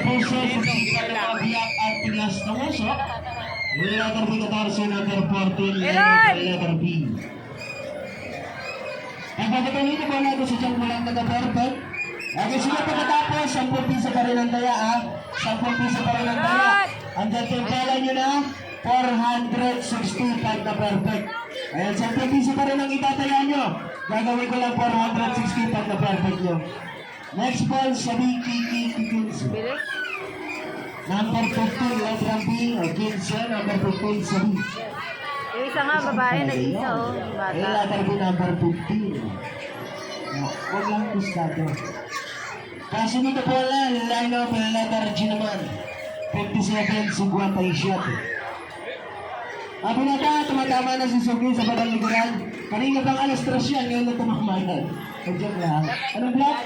puso, pagkakita ng mga biyak at tigas ng uso. Letter B 14, number 14, letter B. Pagpapatuloy na po natin sa siyang walang nag-perfect. Okay, sige pagkatapos, 10 piso pa rin ang daya, 10 piso pa rin ang daya. Ang pala nyo na, 465 na perfect. Ayan, 10 piso pa rin ang itataya nyo. Gagawin ko lang 465 na perfect nyo. Next ball, sabi Kiki Kikinsu. Number 15, letter B, o Kinsu, number 15, sabi. Yung isa nga, babae, nag-isa, oh. Bata. Letter B, number 15. Huwag lang gustado. Kasi nito po lang, line of letter G naman. 57, Sugwata Isyat. Binata, tumatama na si Sugi sa badang likuran. Kanina pang alas 3 yan, ngayon na tumamayan. Joke lang. Anong block?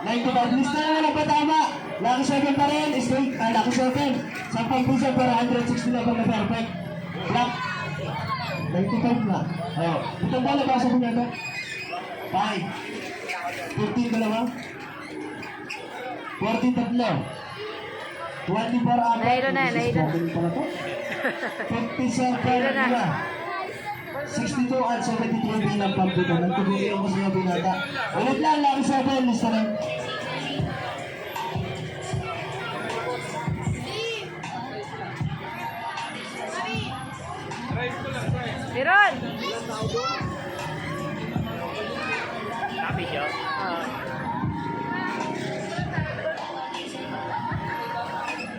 95. Lista na lang patama. Lucky 7 pa rin. Straight. Lucky 7. 10 piso para 160 na pang na-perfect. Block. 95 na. Itong bola, basa mo na ito. 5. 15 dalawa. 14 tatlo. 24 hours. Nairo na, nairo. 57 na. 62 at 73 bilang pampito. Nagtugulin ko sa mga binata. Ulit lang, Lucky 7. Lista lang. Meron! Sabi siya.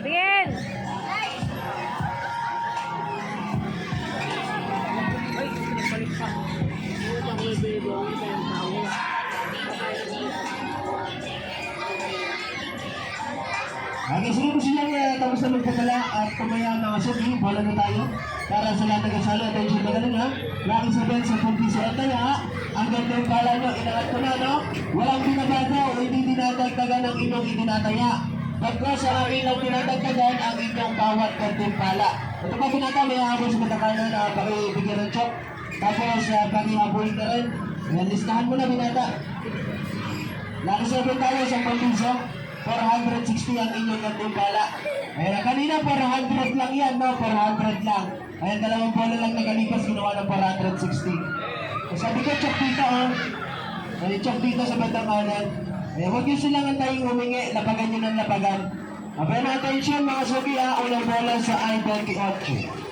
Tingin! Ay, balik pa. Ang bebe, ang tao. Okay, sunod po silang tapos na magpapala at tumaya mga sugi. Bola na tayo. Para sa lahat ng kasalo, attention na ganun ha. Lucky 7 sa pumpiso at taya. Ang ganda yung pala nyo, inangat ko na no. Walang binabago o hindi dinadagdagan ang inyong itinataya. Pagkos ang inyong dinadagdagan ang inyong bawat kantimpala. Ito pa pinata, may habol sa matakanan na pakibigyan ng chok. Tapos pakihabol na rin. Ayan, listahan mo na binata. Lucky 7 tayo sa pumpiso. 460 ang inyong kantimpala. Ayan, kanina 400 lang yan, no? 400 lang. Ayan, dalawang bola lang nagalipas, ginawa ng 460. Sabi ko, chok dito, oh. Ayan, chok dito sa bandang kanan. Ayan, huwag nyo silang tayong humingi, lapagan nyo ng lapagan. Ayan, attention mga sugi, unang bola sa I-28.